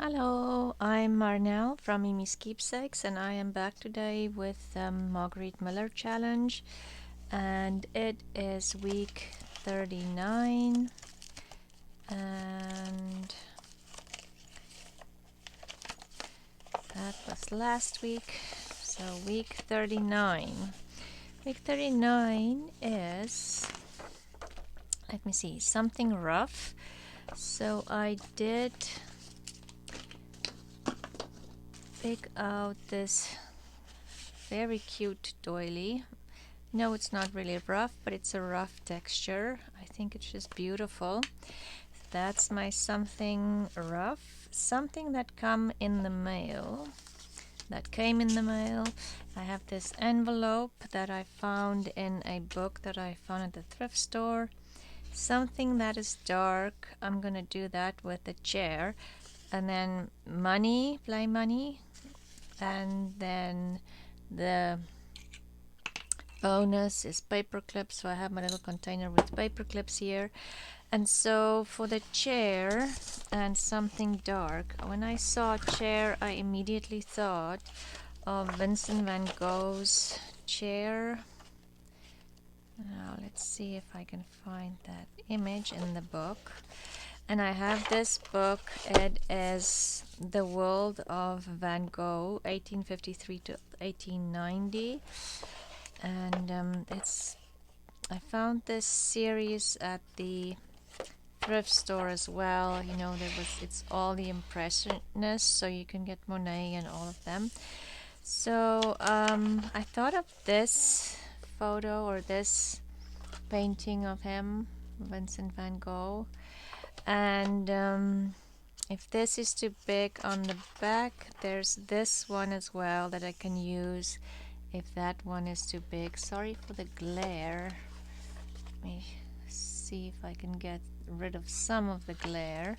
Hello, I'm Marnell from Miemie's Keepsakes, and I am back today with Marguerite Miller Challenge, and it is week 39, and that was last week, so week 39. Week 39 is, let me see, something rough. So I did pick out this very cute doily. No, it's not really rough, but it's a rough texture. I think it's just beautiful. That's my something rough. Something that came in the mail. I have this envelope that I found in a book that I found at the thrift store. Something that is dark. I'm gonna do that with the chair. And then money, play money. And then the bonus is paper clips, so I have my little container with paper clips here. And so for the chair and something dark, when I saw chair I immediately thought of Vincent van Gogh's chair. Now let's see if I can find that image in the book. And I have this book. It is The World of Van Gogh, 1853 to 1890. And I found this series at the thrift store as well. You know, it's all the impressionists, so you can get Monet and all of them. So I thought of this photo or this painting of him, Vincent van Gogh. And if this is too big on the back, there's this one as well that I can use if that one is too big. Sorry for the glare. Let me see if I can get rid of some of the glare.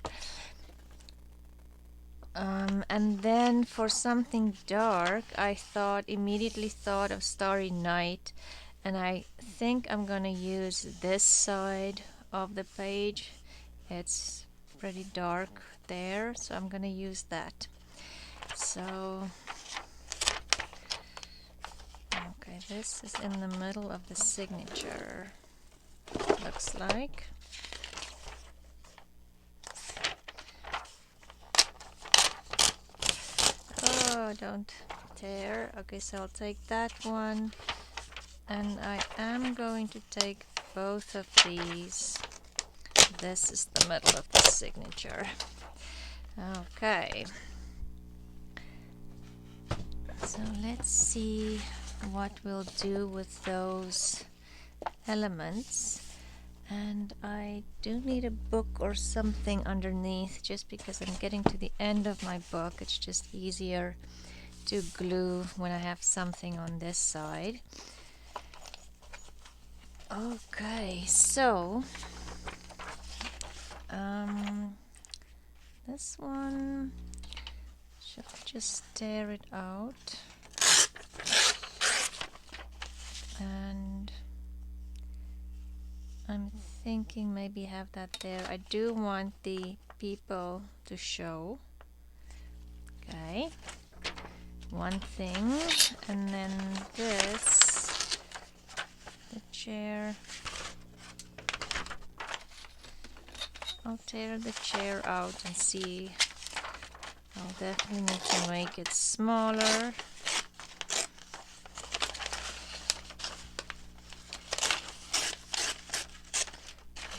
And then for something dark, I immediately thought of Starry Night, and I think I'm gonna use this side of the page. It's pretty dark there, so I'm gonna use that. So okay, this is in the middle of the signature, looks like. Oh, don't tear. Okay, so I'll take that one, and I am going to take both of these. This is the middle of the signature. Okay, so let's see what we'll do with those elements. And I do need a book or something underneath, just because I'm getting to the end of my book. It's just easier to glue when I have something on this side. Okay, so this one should just tear it out, and I'm thinking maybe have that there. I do want the people to show. Okay, one thing, and then this, the chair. I'll tear the chair out and see. I'll definitely need to make it smaller.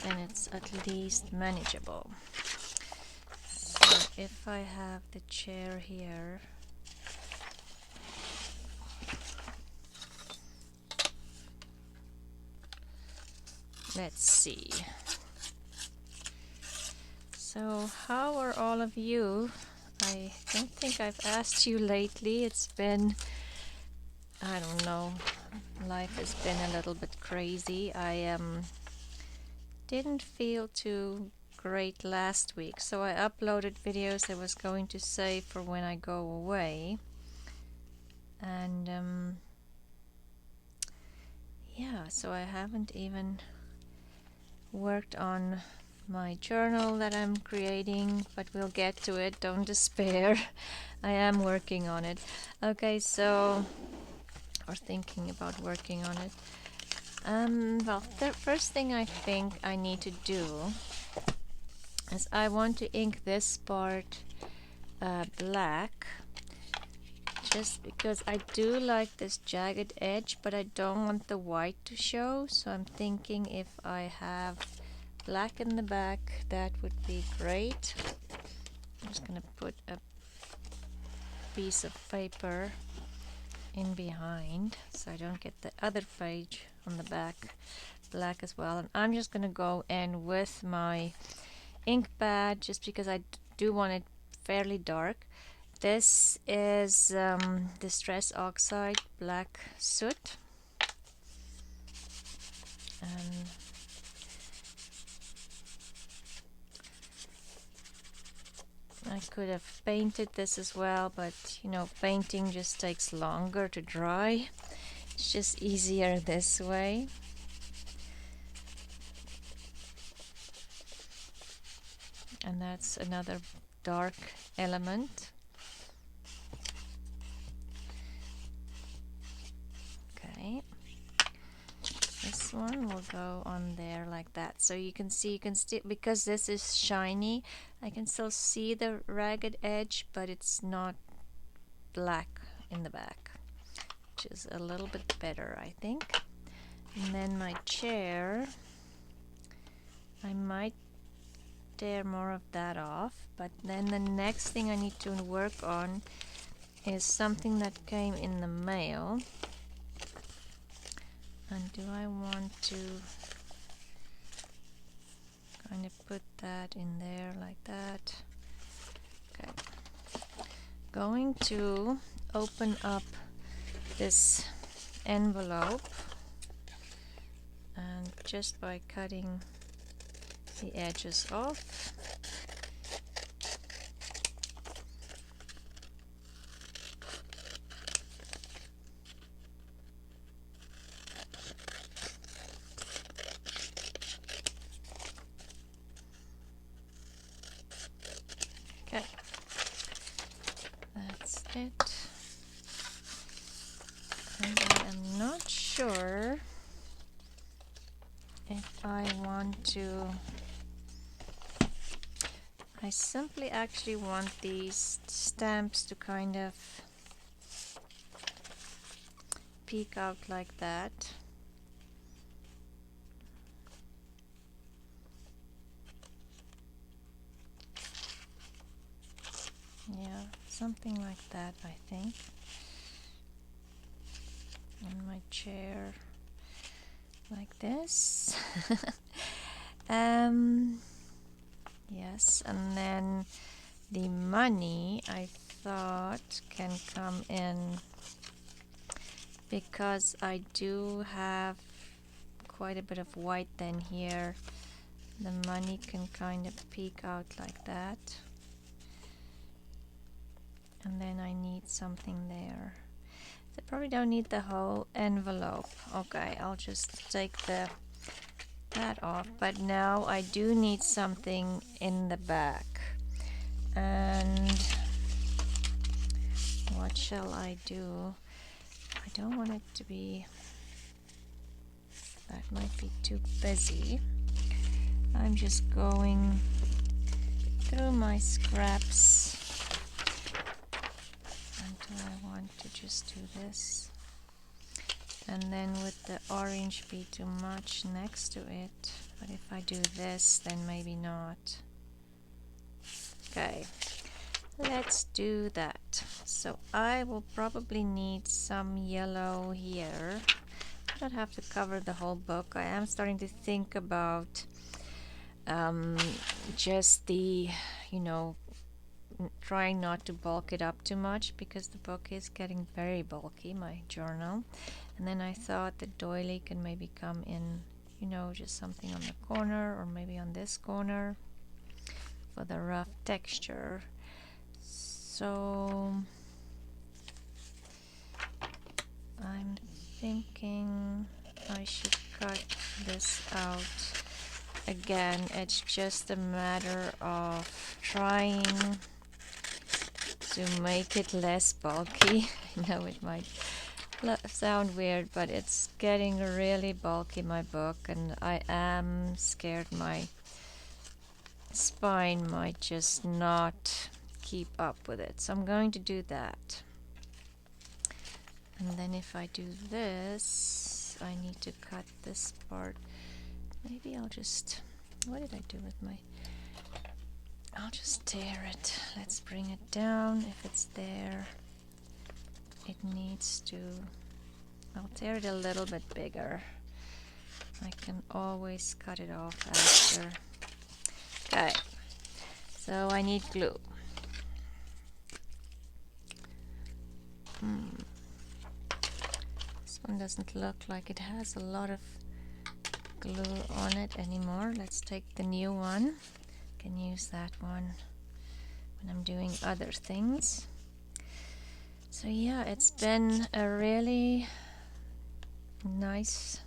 Then it's at least manageable. So if I have the chair here, let's see. So how are all of you? I don't think I've asked you lately. It's been, I don't know, life has been a little bit crazy. I didn't feel too great last week, so I uploaded videos I was going to save for when I go away. And yeah, so I haven't even worked on my journal that I'm creating, but we'll get to it. Don't despair. I am working on it. Okay, so, or thinking about working on it. Well, the first thing I think I need to do is I want to ink this part black, just because I do like this jagged edge, but I don't want the white to show. So I'm thinking if I have black in the back, that would be great. I'm just gonna put a piece of paper in behind so I don't get the other page on the back black as well. And I'm just gonna go in with my ink pad just because I do want it fairly dark. This is Distress Oxide Black Soot, and I could have painted this as well, but you know, painting just takes longer to dry. It's just easier this way. And that's another dark element. Okay. This one will go on there like that. So you can see, you can still, because this is shiny, I can still see the ragged edge, but it's not black in the back, which is a little bit better, I think. And then my chair, I might tear more of that off, but then the next thing I need to work on is something that came in the mail. And do I want to kind of put that in there like that? Okay. Going to open up this envelope, and just by cutting the edges off, okay, that's it. And I am not sure if I want to, I simply actually want these stamps to kind of peek out like that. Yeah, something like that, I think. On my chair, like this. Yes, and then the money I thought can come in because I do have quite a bit of white then here. The money can kind of peek out like that. And then I need something there. I probably don't need the whole envelope. Okay, I'll just take that off. But now I do need something in the back. And what shall I do? I don't want it to be, that might be too busy. I'm just going through my scraps. And do I want to just do this? And then with the orange be too much next to it. But if I do this, then maybe not. Okay, let's do that. So I will probably need some yellow here. I don't have to cover the whole book. I am starting to think about just the, you know, trying not to bulk it up too much, because the book is getting very bulky, my journal. And then I thought the doily can maybe come in, you know, just something on the corner, or maybe on this corner for the rough texture. So I'm thinking I should cut this out again, it's just a matter of trying to make it less bulky. I know it might sound weird, but it's getting really bulky, my book, and I am scared my spine might just not keep up with it. So I'm going to do that. And then if I do this, I need to cut this part. Maybe I'll just, what did I do with my, I'll just tear it. Let's bring it down. If it's there, it needs to, I'll tear it a little bit bigger. I can always cut it off after. Okay, so I need glue. This one doesn't look like it has a lot of glue on it anymore. Let's take the new one. Can use that one when I'm doing other things. So yeah, it's been a really nice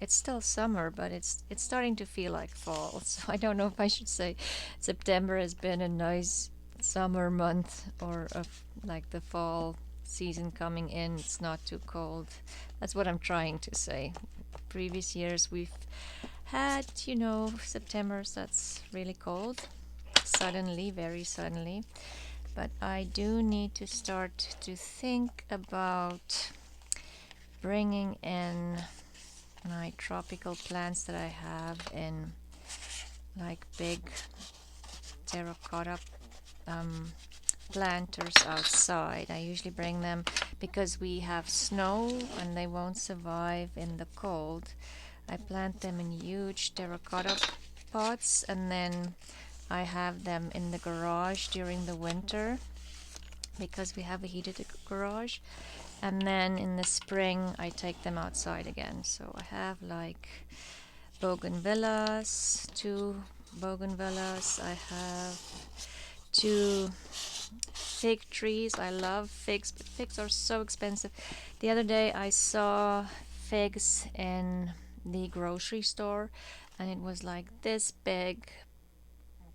it's still summer, but it's starting to feel like fall. So I don't know if I should say September has been a nice summer month, or like the fall season coming in. It's not too cold. That's what I'm trying to say. Previous years we've had, you know, Septembers that's really cold, suddenly, very suddenly. But I do need to start to think about bringing in my tropical plants that I have in like big terracotta planters outside. I usually bring them because we have snow and they won't survive in the cold. I plant them in huge terracotta pots, and then I have them in the garage during the winter because we have a heated garage. And then in the spring I take them outside again. So I have like bougainvilleas, 2 bougainvilleas. I have 2 fig trees. I love figs, but figs are so expensive. The other day I saw figs in the grocery store, and it was like this big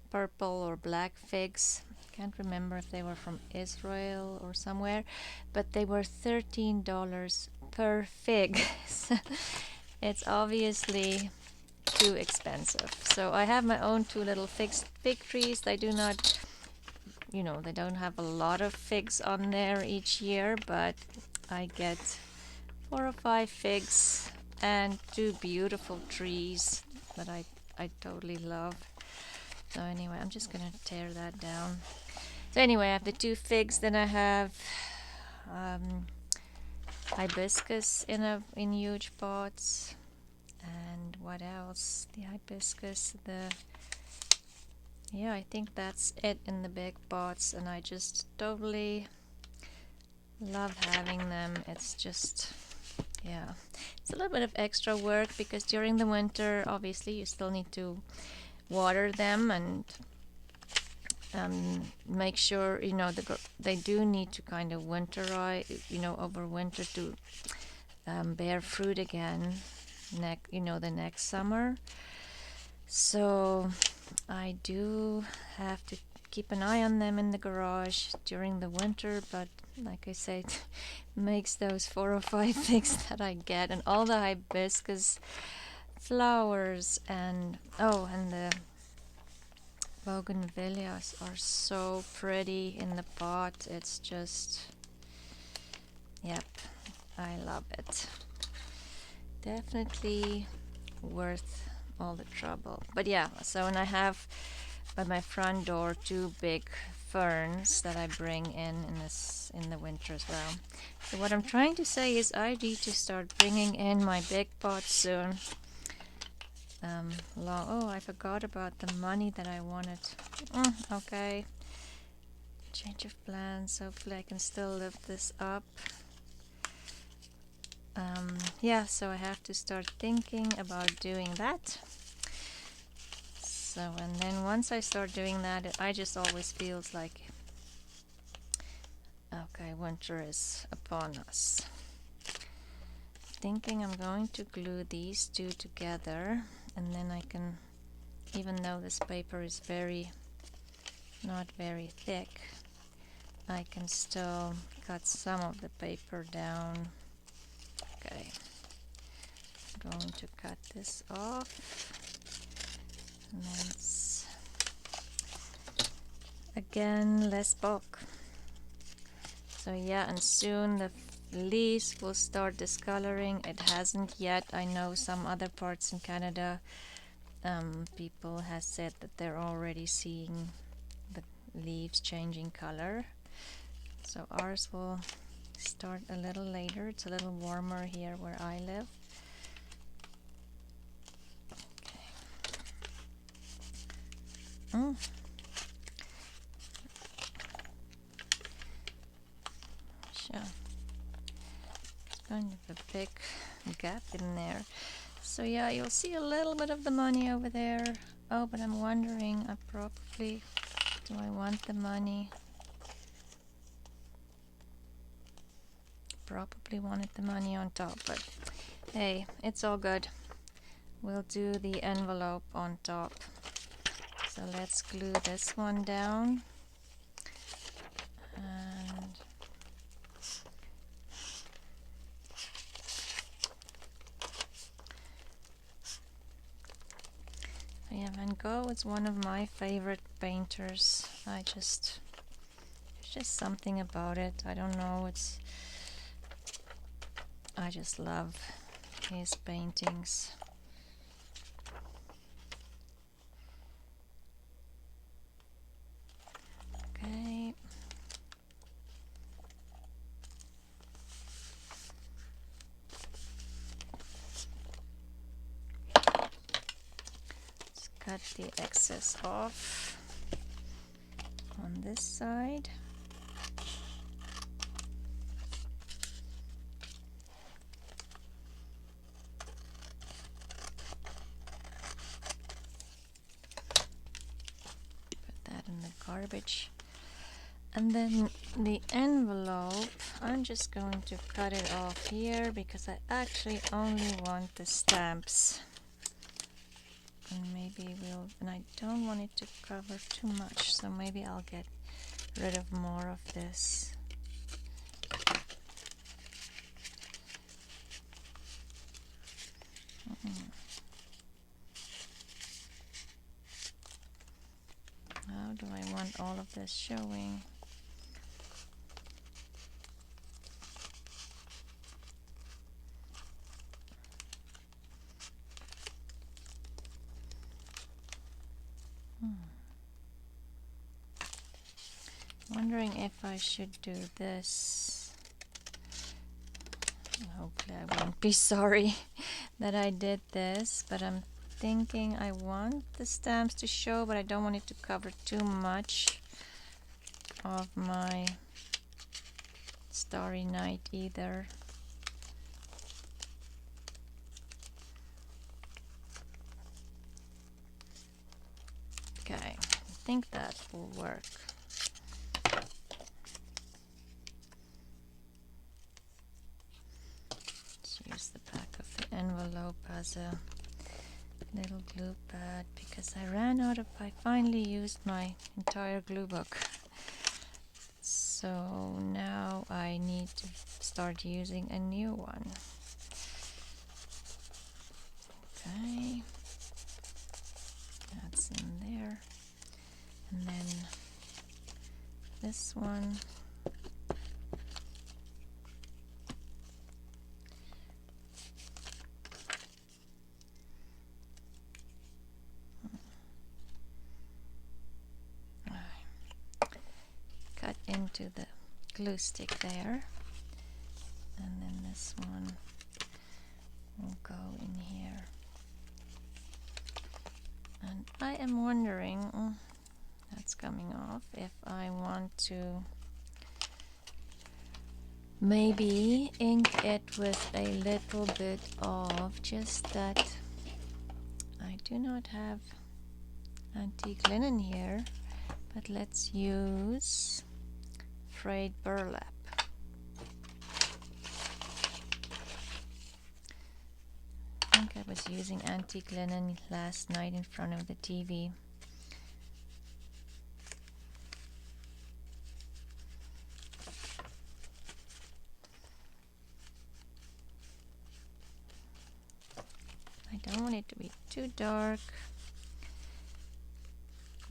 purple or black figs. Can't remember if they were from Israel or somewhere, but they were $13 per fig. It's obviously too expensive. So I have my own 2 little fig trees. They do not, you know, they don't have a lot of figs on there each year, but I get 4 or 5 figs and 2 beautiful trees that I totally love. So anyway, I'm just gonna tear that down. So anyway, I have the 2 figs. Then I have hibiscus in huge pots. And what else? The hibiscus, yeah, I think that's it in the big pots, and I just totally love having them. It's just, yeah, it's a little bit of extra work because during the winter, obviously, you still need to water them and make sure, you know, they do need to kind of winterize, you know, overwinter to bear fruit again, the next summer. So I do have to keep an eye on them in the garage during the winter, but like I said, makes those 4 or 5 figs that I get, and all the hibiscus flowers, and the bougainvilleas are so pretty in the pot. It's just, yep, I love it. Definitely worth all the trouble. But yeah, so, and I have by my front door 2 big ferns that I bring in the winter as well. So what I'm trying to say is I need to start bringing in my big pots soon. I forgot about the money that I wanted. Okay, change of plans. Hopefully I can still lift this up. Yeah, so I have to start thinking about doing that. So, and then once I start doing that, I just always feels like, okay, winter is upon us. thinking I'm going to glue these two together, and then I can, even though this paper is not very thick, I can still cut some of the paper down. Okay, I'm going to cut this off, and then it's again less bulk. So yeah, and soon the leaves will start discoloring. It hasn't yet. I know some other parts in Canada, people have said that they're already seeing the leaves changing color. So ours will start a little later. It's a little warmer here where I live. Okay. Sure. It's kind of a big gap in there. So yeah, you'll see a little bit of the money over there. Oh, but I'm wondering, do I want the money? Probably wanted the money on top, but hey, it's all good. We'll do the envelope on top. So let's glue this one down. And yeah, Van Gogh is one of my favorite painters. There's just something about it. I don't know, I just love his paintings. Okay. Let's cut the excess off on this side. In the garbage. And then the envelope, I'm just going to cut it off here because I actually only want the stamps. And and I don't want it to cover too much, so maybe I'll get rid of more of this. How do I want all of this showing? Wondering if I should do this. Hopefully I won't be sorry that I did this, but I'm thinking I want the stamps to show, but I don't want it to cover too much of my Starry Night either. Okay, I think that will work. Let's use the back of the envelope as a little glue pad because I finally used my entire glue book. So now I need to start using a new one. Okay, that's in there. And then this one. Cut into the glue stick there. And then this one will go in here. And I am wondering, that's coming off, if I want to maybe ink it with a little bit of just that. I do not have antique linen here, but let's use frayed burlap. think I was using antique linen last night in front of the TV. I don't want it to be too dark,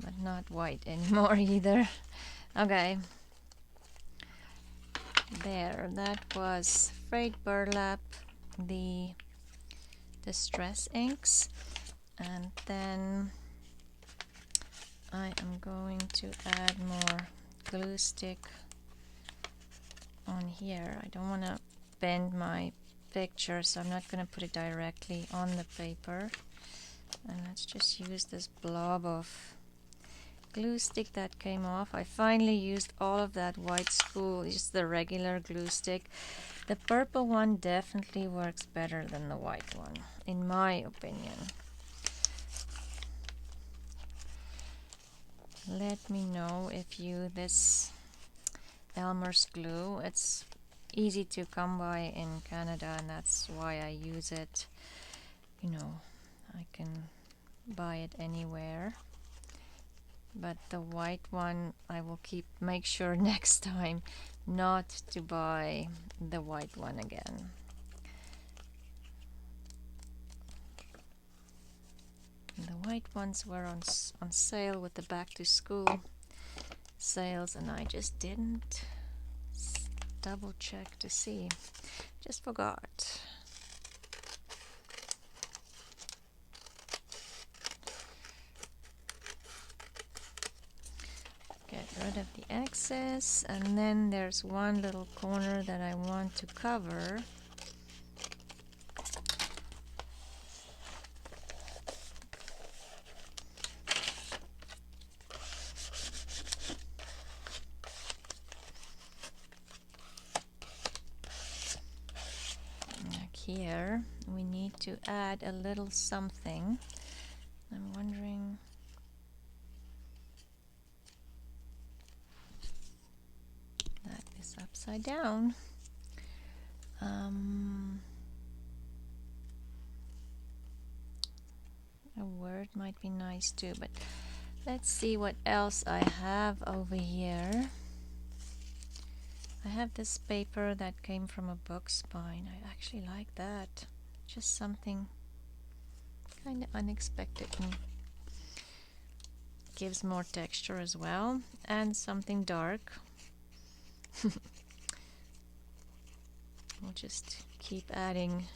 but not white anymore either. Okay. There, that was frayed burlap, the distress inks, and then I am going to add more glue stick on here. I don't want to bend my picture, so I'm not going to put it directly on the paper. And let's just use this blob of glue stick that came off. I finally used all of that white spool, just the regular glue stick. The purple one definitely works better than the white one, in my opinion. Let me know if you this Elmer's glue, it's easy to come by in Canada, and that's why I use it. You know, I can buy it anywhere. But the white one I will make sure next time not to buy the white one again. The white ones were on sale with the back to school sales, and I just didn't double check to see. Just forgot. Get rid of the excess, and then there's one little corner that I want to cover. Like here, we need to add a little something. I'm wondering. That is upside down. A word might be nice too, but let's see what else I have over here. I have this paper that came from a book spine. I actually like that. Just something kind of unexpected and gives more texture as well, and something dark. We'll just keep adding.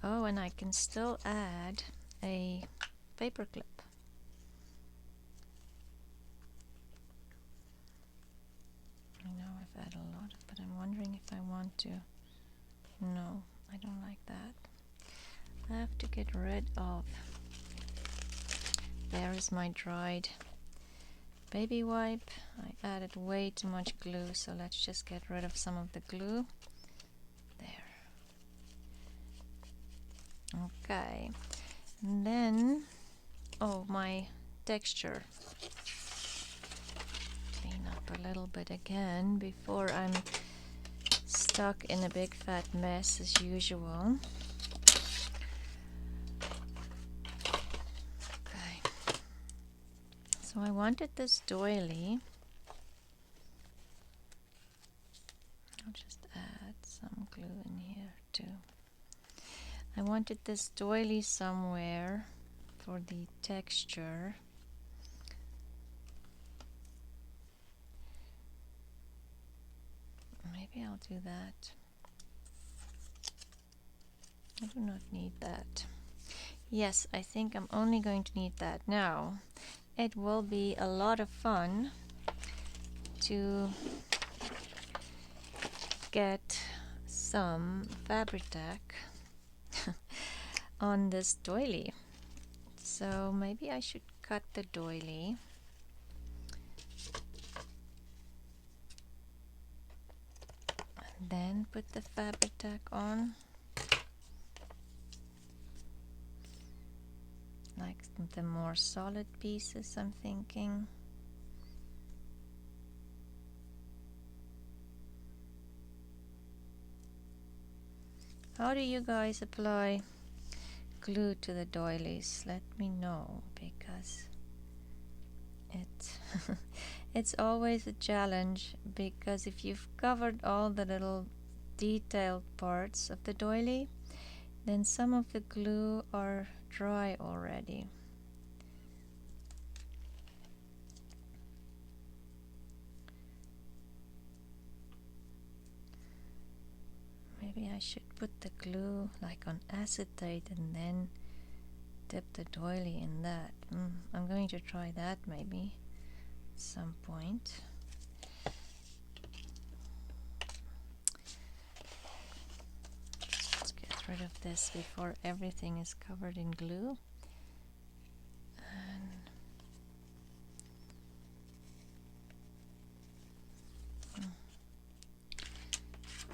Oh, and I can still add a paper clip. I know I've added a lot, but I'm wondering if I want to. No, I don't like that. I have to get rid of. There is my dried baby wipe. I added way too much glue, so let's just get rid of some of the glue. There. Okay. And then, oh, my texture. Clean up a little bit again before I'm stuck in a big fat mess as usual. So I wanted this doily. I'll just add some glue in here too. I wanted this doily somewhere for the texture. Maybe I'll do that. I do not need that. Yes, I think I'm only going to need that now. It will be a lot of fun to get some fabric-tack on this doily. So maybe I should cut the doily. And then put the fabric-tack on. Like the more solid pieces, I'm thinking. How do you guys apply glue to the doilies? Let me know, because it's always a challenge, because if you've covered all the little detailed parts of the doily, then some of the glue are dry already. Maybe I should put the glue like on acetate and then dip the doily in that. I'm going to try that maybe at some point. Let's get rid of this before everything is covered in glue.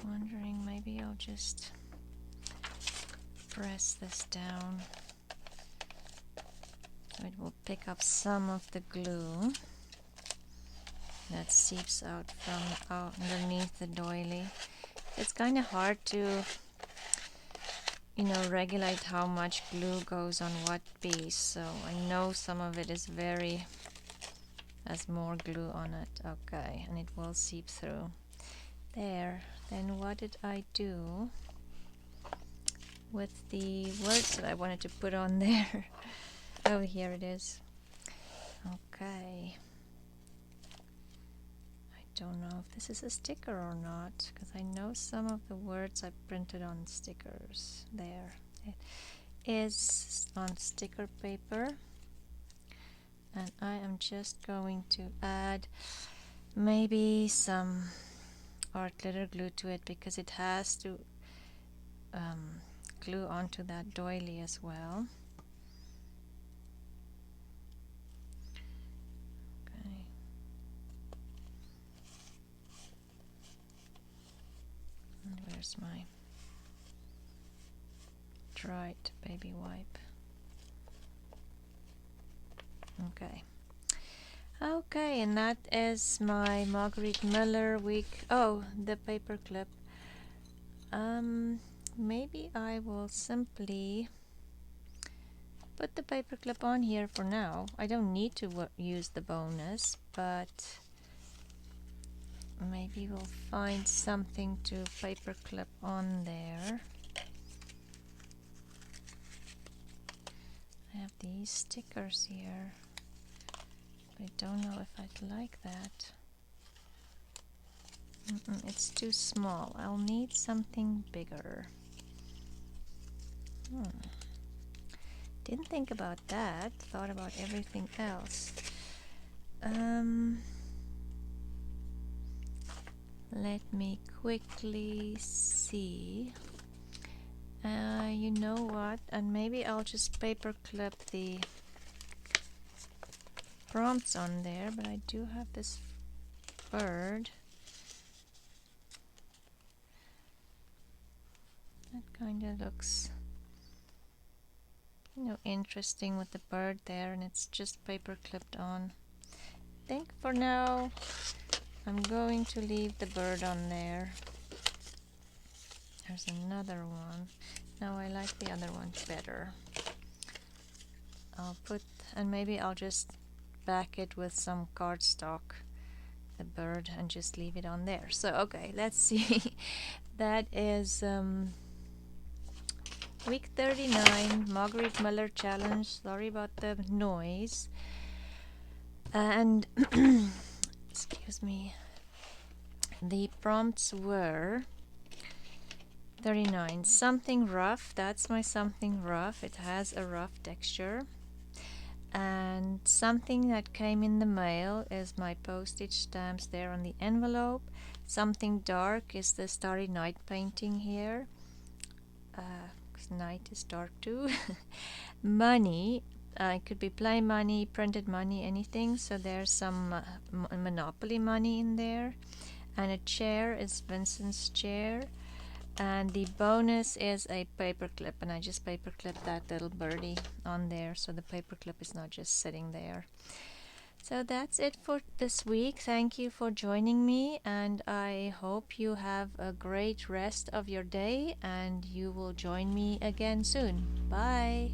Wondering, maybe I'll just press this down so it will pick up some of the glue that seeps out from underneath the doily. It's kind of hard to, you know, regulate how much glue goes on what piece, so I know some of it is has more glue on it. Okay, and it will seep through. There. Then what did I do with the words that I wanted to put on there? Oh, here it is. Okay. I don't know if this is a sticker or not, because I know some of the words I printed on stickers. There. It is on sticker paper. And I am just going to add maybe some art glitter glue to it, because it has to glue onto that doily as well. Okay. And where's my dried baby wipe? Okay. Okay, and that is my Margaret Miller week. Oh, the paper clip. Maybe I will simply put the paper clip on here for now. I don't need to use the bonus, but maybe we'll find something to paper clip on there. I have these stickers here. I don't know if I'd like that. It's too small. I'll need something bigger. Didn't think about that. Thought about everything else. Let me quickly see. You know what? And maybe I'll just paper clip the prompts on there, but I do have this bird. That kind of looks, you know, interesting with the bird there, and it's just paper clipped on. I think for now I'm going to leave the bird on there. There's another one. No, I like the other one better. I'll put, and maybe I'll just back it with some cardstock, the bird, and just leave it on there. So okay, let's see. That is week 39 Margaret Miller challenge. Sorry about the noise. And excuse me, the prompts were 39, something rough. That's my something rough. It has a rough texture. And something that came in the mail is my postage stamps there on the envelope. Something dark is the Starry Night painting here. Night is dark too. Money, it could be play money, printed money, anything. So there's some Monopoly money in there. And a chair is Vincent's chair. And the bonus is a paper clip, and I just paper clipped that little birdie on there, so the paper clip is not just sitting there. So that's it for this week. Thank you for joining me, and I hope you have a great rest of your day and you will join me again soon. Bye.